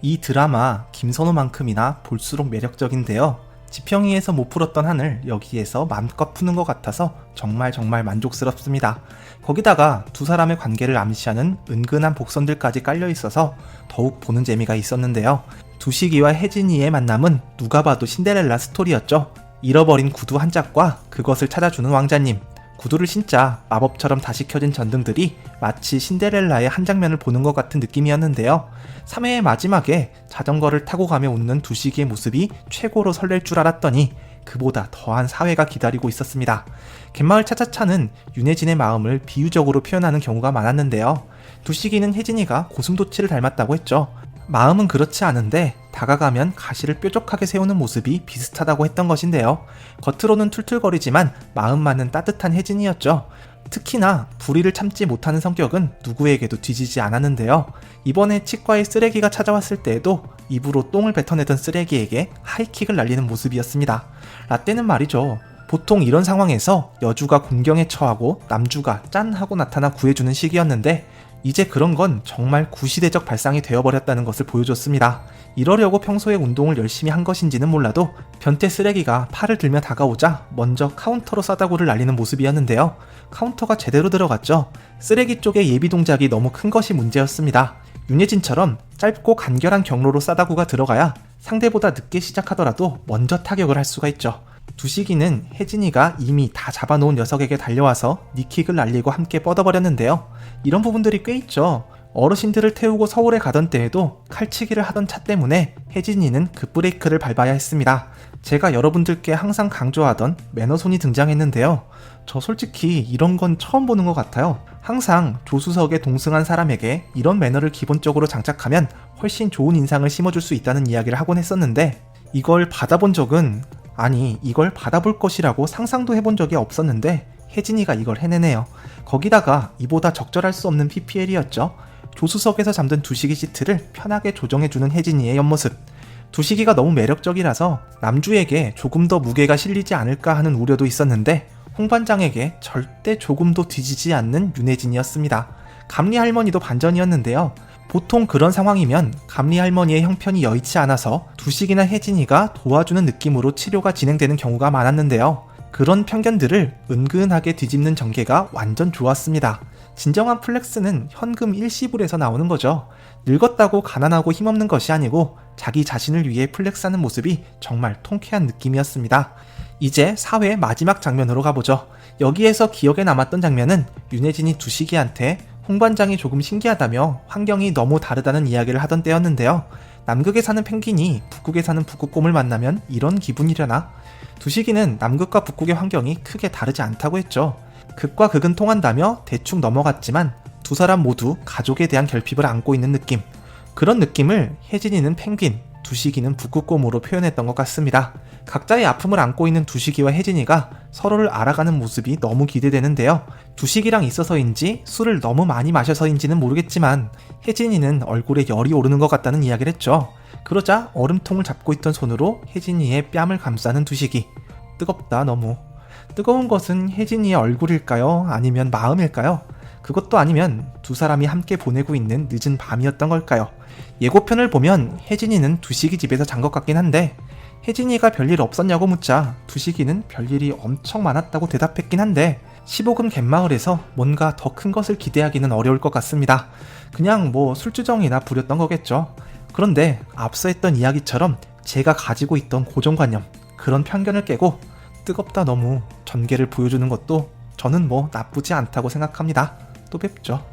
이 드라마 김선호만큼이나 볼수록 매력적인데요. 지평이에서 못 풀었던 한을 여기에서 마음껏 푸는 것 같아서 정말 만족스럽습니다. 거기다가 두 사람의 관계를 암시하는 은근한 복선들까지 깔려 있어서 더욱 보는 재미가 있었는데요. 두식이와 혜진이의 만남은 누가 봐도 신데렐라 스토리였죠. 잃어버린 구두 한 짝과 그것을 찾아주는 왕자님, 구두를 신자 마법처럼 다시 켜진 전등들이 마치 신데렐라의 한 장면을 보는 것 같은 느낌이었는데요. 3회의 마지막에 자전거를 타고 가며 웃는 두식이의 모습이 최고로 설렐 줄 알았더니 그보다 더한 4회가 기다리고 있었습니다. 갯마을 차차차는 윤혜진의 마음을 비유적으로 표현하는 경우가 많았는데요. 두식이는 혜진이가 고슴도치를 닮았다고 했죠. 마음은 그렇지 않은데 다가가면 가시를 뾰족하게 세우는 모습이 비슷하다고 했던 것인데요. 겉으로는 툴툴거리지만 마음만은 따뜻한 혜진이었죠. 특히나 불의를 참지 못하는 성격은 누구에게도 뒤지지 않았는데요. 이번에 치과에 쓰레기가 찾아왔을 때에도 입으로 똥을 뱉어내던 쓰레기에게 하이킥을 날리는 모습이었습니다. 라떼는 말이죠. 보통 이런 상황에서 여주가 곤경에 처하고 남주가 짠 하고 나타나 구해주는 시기였는데 이제 그런 건 정말 구시대적 발상이 되어버렸다는 것을 보여줬습니다. 이러려고 평소에 운동을 열심히 한 것인지는 몰라도 변태 쓰레기가 팔을 들며 다가오자 먼저 카운터로 싸다구를 날리는 모습이었는데요. 카운터가 제대로 들어갔죠. 쓰레기 쪽의 예비 동작이 너무 큰 것이 문제였습니다. 윤예진처럼 짧고 간결한 경로로 싸다구가 들어가야 상대보다 늦게 시작하더라도 먼저 타격을 할 수가 있죠. 두식이는 혜진이가 이미 다 잡아놓은 녀석에게 달려와서 니킥을 날리고 함께 뻗어버렸는데요. 이런 부분들이 꽤 있죠. 어르신들을 태우고 서울에 가던 때에도 칼치기를 하던 차 때문에 혜진이는 급브레이크를 밟아야 했습니다. 제가 여러분들께 항상 강조하던 매너손이 등장했는데요. 저 솔직히 이런 건 처음 보는 것 같아요. 항상 조수석에 동승한 사람에게 이런 매너를 기본적으로 장착하면 훨씬 좋은 인상을 심어줄 수 있다는 이야기를 하곤 했었는데 이걸 받아본 적은 이걸 받아볼 것이라고 상상도 해본 적이 없었는데 혜진이가 이걸 해내네요. 거기다가 이보다 적절할 수 없는 PPL이었죠. 조수석에서 잠든 두식이 시트를 편하게 조정해주는 혜진이의 옆모습. 두식이가 너무 매력적이라서 남주에게 조금 더 무게가 실리지 않을까 하는 우려도 있었는데 홍반장에게 절대 조금도 뒤지지 않는 윤혜진이었습니다. 감리 할머니도 반전이었는데요. 보통 그런 상황이면 감리 할머니의 형편이 여의치 않아서 두식이나 혜진이가 도와주는 느낌으로 치료가 진행되는 경우가 많았는데요. 그런 편견들을 은근하게 뒤집는 전개가 완전 좋았습니다. 진정한 플렉스는 현금 일시불에서 나오는 거죠. 늙었다고 가난하고 힘없는 것이 아니고 자기 자신을 위해 플렉스하는 모습이 정말 통쾌한 느낌이었습니다. 이제 4회 마지막 장면으로 가보죠. 여기에서 기억에 남았던 장면은 윤혜진이 두식이한테 홍반장이 조금 신기하다며 환경이 너무 다르다는 이야기를 하던 때였는데요. 남극에 사는 펭귄이 북극에 사는 북극곰을 만나면 이런 기분이려나? 두식이는 남극과 북극의 환경이 크게 다르지 않다고 했죠. 극과 극은 통한다며 대충 넘어갔지만 두 사람 모두 가족에 대한 결핍을 안고 있는 느낌. 그런 느낌을 혜진이는 펭귄, 두식이는 북극곰으로 표현했던 것 같습니다. 각자의 아픔을 안고 있는 두식이와 혜진이가 서로를 알아가는 모습이 너무 기대되는데요. 두식이랑 있어서인지 술을 너무 많이 마셔서인지는 모르겠지만 혜진이는 얼굴에 열이 오르는 것 같다는 이야기를 했죠. 그러자 얼음통을 잡고 있던 손으로 혜진이의 뺨을 감싸는 두식이. 뜨겁다 너무. 뜨거운 것은 혜진이의 얼굴일까요? 아니면 마음일까요? 그것도 아니면 두 사람이 함께 보내고 있는 늦은 밤이었던 걸까요? 예고편을 보면 혜진이는 두식이 집에서 잔 것 같긴 한데 혜진이가 별일 없었냐고 묻자 두식이는 별일이 엄청 많았다고 대답했긴 한데 15금 갯마을에서 뭔가 더 큰 것을 기대하기는 어려울 것 같습니다. 그냥 술주정이나 부렸던 거겠죠. 그런데 앞서 했던 이야기처럼 제가 가지고 있던 고정관념, 그런 편견을 깨고 뜨겁다 너무 전개를 보여주는 것도 저는 나쁘지 않다고 생각합니다. 또 뵙죠.